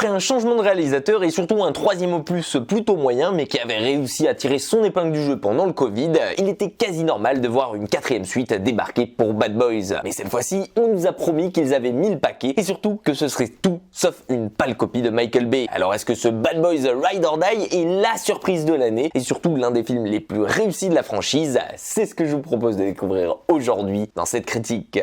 après un changement de réalisateur et surtout un troisième opus plutôt moyen mais qui avait réussi à tirer son épingle du jeu pendant le Covid, il était quasi normal de voir une quatrième suite débarquer pour Bad Boys. Mais cette fois-ci, on nous a promis qu'ils avaient mis le paquet et surtout que ce serait tout sauf une pâle copie de Michael Bay. Alors est-ce que ce Bad Boys Ride or Die est la surprise de l'année et surtout l'un des films les plus réussis de la franchise? C'est ce que je vous propose de découvrir aujourd'hui dans cette critique.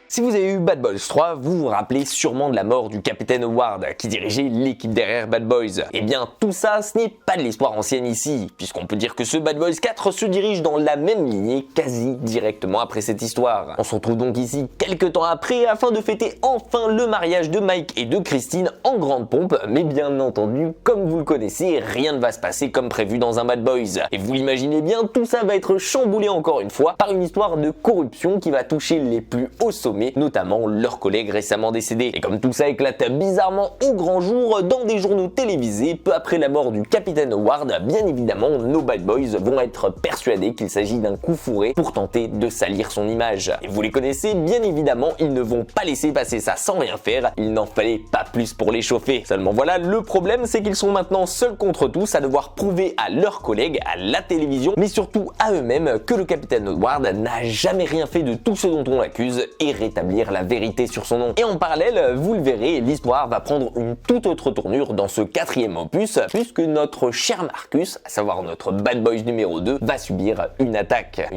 Si vous avez eu Bad Boys 3, vous vous rappelez sûrement de la mort du capitaine Howard qui dirigeait l'équipe derrière Bad Boys. Eh bien tout ça, ce n'est pas de l'histoire ancienne ici, puisqu'on peut dire que ce Bad Boys 4 se dirige dans la même lignée quasi directement après cette histoire. On se retrouve donc ici quelques temps après afin de fêter enfin le mariage de Mike et de Christine en grande pompe, mais bien entendu, comme vous le connaissez, rien ne va se passer comme prévu dans un Bad Boys. Et vous l'imaginez bien, tout ça va être chamboulé encore une fois par une histoire de corruption qui va toucher les plus hauts sommets, notamment leurs collègues récemment décédés. Et comme tout ça éclate bizarrement au grand jour dans des journaux télévisés, peu après la mort du capitaine Howard, bien évidemment, nos Bad Boys vont être persuadés qu'il s'agit d'un coup fourré pour tenter de salir son image. Et vous les connaissez, bien évidemment, ils ne vont pas laisser passer ça sans rien faire, il n'en fallait pas plus pour les chauffer. Seulement voilà, le problème c'est qu'ils sont maintenant seuls contre tous à devoir prouver à leurs collègues, à la télévision, mais surtout à eux-mêmes que le capitaine Howard n'a jamais rien fait de tout ce dont on l'accuse et rétablir la vérité sur son nom. Et en parallèle, vous le verrez, l'histoire va prendre une toute autre tournure dans ce quatrième opus, puisque notre cher Marcus, à savoir notre Bad Boys numéro 2, va subir une attaque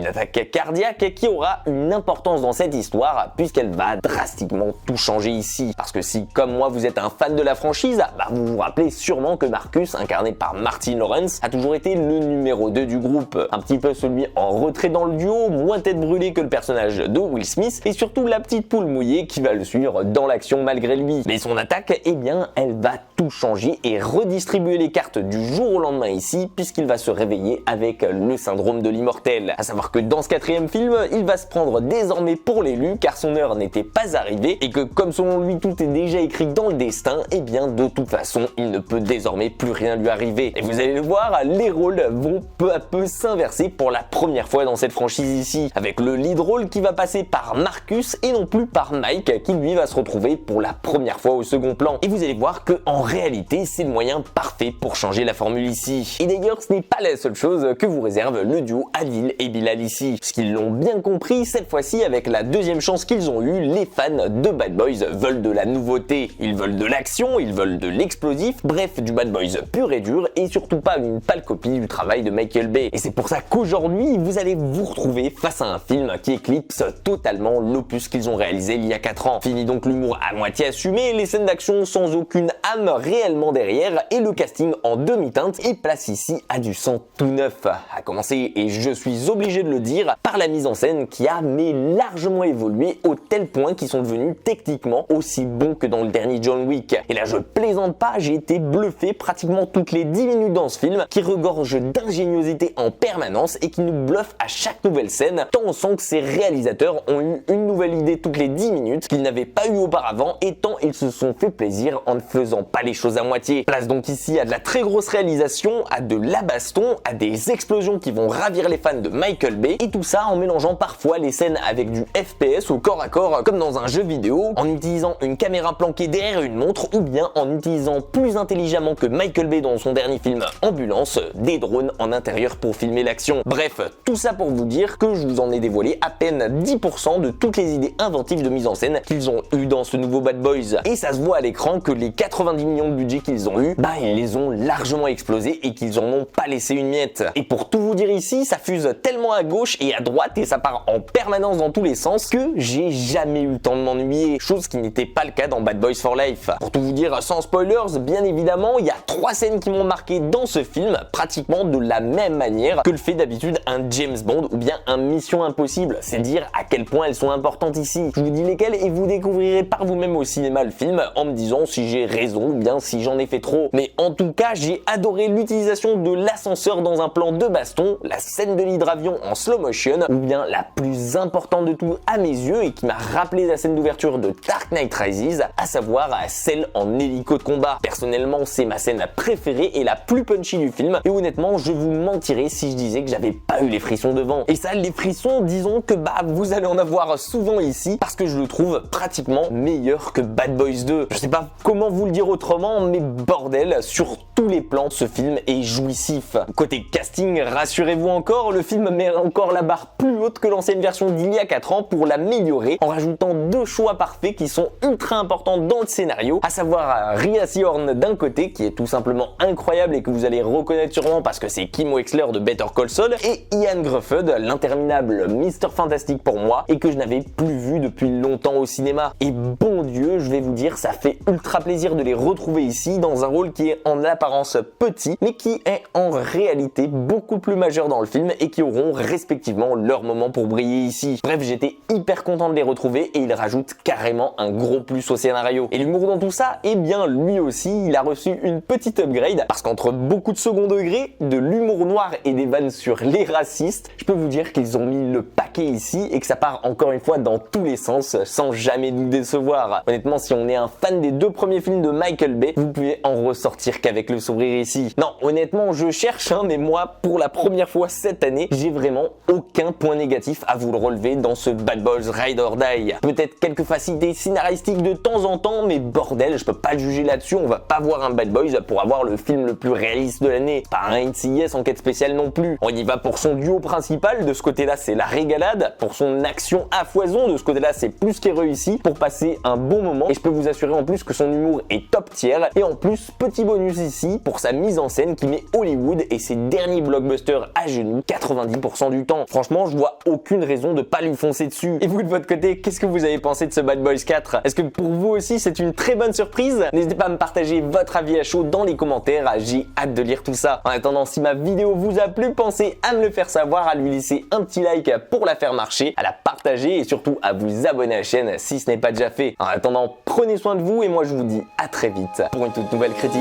cardiaque qui aura une importance dans cette histoire, puisqu'elle va drastiquement tout changer ici. Parce que si, comme moi, vous êtes un fan de la franchise, vous vous rappelez sûrement que Marcus, incarné par Martin Lawrence, a toujours été le numéro 2 du groupe. Un petit peu celui en retrait dans le duo, moins tête brûlée que le personnage de Will Smith, et surtout la petite poule mouillée qui va le suivre dans l'action malgré lui. Mais son attaque, eh bien, elle va tout changer et redistribuer les cartes du jour au lendemain ici, puisqu'il va se réveiller avec le syndrome de l'immortel. À savoir que dans ce quatrième film, il va se prendre désormais pour l'élu, car son heure n'était pas arrivée, et que comme selon lui tout est déjà écrit dans le destin, eh bien, de toute façon, il ne peut désormais plus rien lui arriver. Et vous allez le voir, les rôles vont peu à peu s'inverser pour la première fois dans cette franchise ici, avec le lead rôle qui va passer par Marcus et non plus par Mike, qui lui va se retrouver pour la première fois au second plan. Et vous allez voir que en réalité c'est le moyen parfait pour changer la formule ici. Et d'ailleurs ce n'est pas la seule chose que vous réserve le duo Adil et Bilal ici, puisqu'ils l'ont bien compris, cette fois-ci avec la deuxième chance qu'ils ont eue, les fans de Bad Boys veulent de la nouveauté, ils veulent de l'action, ils veulent de l'explosif, bref du Bad Boys pur et dur, et surtout pas une pâle copie du travail de Michael Bay. Et c'est pour ça qu'aujourd'hui vous allez vous retrouver face à un film qui éclipse totalement l'opus qu'ils ont réalisé il y a 4 ans. Fini donc l'humour à moitié assumé, les scènes d'action sans aucune âme réellement derrière et le casting en demi-teinte et place ici à du sang tout neuf. À commencer, et je suis obligé de le dire, par la mise en scène qui a mais largement évolué au tel point qu'ils sont devenus techniquement aussi bons que dans le dernier John Wick. Et là je plaisante pas, j'ai été bluffé pratiquement toutes les 10 minutes dans ce film qui regorge d'ingéniosité en permanence et qui nous bluffe à chaque nouvelle scène, tant on sent que ces réalisateurs ont eu une nouvelle idée toutes les 10 minutes qu'ils n'avaient pas eu auparavant et tant ils se sont fait plaisir en ne faisant pas les choses à moitié. Place donc ici à de la très grosse réalisation, à de la baston, à des explosions qui vont ravir les fans de Michael Bay et tout ça en mélangeant parfois les scènes avec du FPS au corps à corps comme dans un jeu vidéo, en utilisant une caméra planquée derrière une montre ou bien en utilisant plus intelligemment que Michael Bay dans son dernier film Ambulance, des drones en intérieur pour filmer l'action. Bref, tout ça pour vous dire que je vous en ai dévoilé à peine 10% de toutes les idées inventives de mise en scène qu'ils ont eu dans ce nouveau Bad Boys. Et ça se voit à l'écran que les 90 millions de budget qu'ils ont eu, ils les ont largement explosés et qu'ils en ont pas laissé une miette. Et pour tout vous dire ici, ça fuse tellement à gauche et à droite et ça part en permanence dans tous les sens que j'ai jamais eu le temps de m'ennuyer, chose qui n'était pas le cas dans Bad Boys for Life. Pour tout vous dire sans spoilers, bien évidemment, il y a 3 scènes qui m'ont marqué dans ce film, pratiquement de la même manière que le fait d'habitude un James Bond ou bien un Mission Impossible. C'est dire à quel point elles sont importantes ici. ici. Je vous dis lesquels et vous découvrirez par vous-même au cinéma le film en me disant si j'ai raison ou bien si j'en ai fait trop. Mais en tout cas, j'ai adoré l'utilisation de l'ascenseur dans un plan de baston, la scène de l'hydravion en slow motion, ou bien la plus importante de tout à mes yeux et qui m'a rappelé la scène d'ouverture de Dark Knight Rises, à savoir celle en hélico de combat. Personnellement, c'est ma scène préférée et la plus punchy du film, et honnêtement, je vous mentirais si je disais que j'avais pas eu les frissons devant. Et ça, les frissons, disons que vous allez en avoir souvent ici, parce que je le trouve pratiquement meilleur que Bad Boys 2. Je sais pas comment vous le dire autrement, mais bordel, sur tous les plans, ce film est jouissif. Côté casting, rassurez-vous encore, le film met encore la barre plus haute que l'ancienne version d'il y a 4 ans pour l'améliorer, en rajoutant 2 choix parfaits qui sont ultra importants dans le scénario, à savoir Rhea Seehorn d'un côté, qui est tout simplement incroyable et que vous allez reconnaître sûrement parce que c'est Kim Wexler de Better Call Saul, et Ian Grufford, l'interminable Mr. Fantastic pour moi, et que je n'avais plus vu depuis longtemps au cinéma. Et bon Dieu, je vais vous dire, ça fait ultra plaisir de les retrouver ici dans un rôle qui est en apparence petit, mais qui est en réalité beaucoup plus majeur dans le film et qui auront respectivement leur moment pour briller ici. Bref, j'étais hyper content de les retrouver et ils rajoutent carrément un gros plus au scénario. Et l'humour dans tout ça, eh bien lui aussi, il a reçu une petite upgrade parce qu'entre beaucoup de second degré, de l'humour noir et des vannes sur les racistes, je peux vous dire qu'ils ont mis le paquet ici et que ça part encore une fois dans tous les sens sans jamais nous décevoir. Honnêtement, si on est un fan des 2 premiers films de Michael Bay, vous pouvez en ressortir qu'avec le sourire ici. Non, honnêtement, je cherche, mais moi, pour la première fois cette année, j'ai vraiment aucun point négatif à vous le relever dans ce Bad Boys Ride or Die. Peut-être quelques facilités scénaristiques de temps en temps, mais bordel, je peux pas le juger là-dessus, on va pas voir un Bad Boys pour avoir le film le plus réaliste de l'année. Pas un NCIS enquête spéciale non plus. On y va pour son duo principal, de ce côté-là c'est la régalade, pour son action à foison, de ce côté-là c'est plus qu'est réussi, pour passer un bon moment, et je peux vous assurer en plus que son humour est top tier, et en plus, petit bonus ici, pour sa mise en scène qui met Hollywood et ses derniers blockbusters à genoux 90% du temps. Franchement, je vois aucune raison de pas lui foncer dessus. Et vous de votre côté, qu'est-ce que vous avez pensé de ce Bad Boys 4? Est-ce que pour vous aussi c'est une très bonne surprise? N'hésitez pas à me partager votre avis à chaud dans les commentaires, j'ai hâte de lire tout ça. En attendant, si ma vidéo vous a plu, pensez à me le faire savoir, à lui laisser un petit like pour la faire marcher, à la partager et surtout à vous abonner à la chaîne si ce n'est pas déjà fait. En attendant, prenez soin de vous et moi je vous dis à très vite pour une toute nouvelle critique.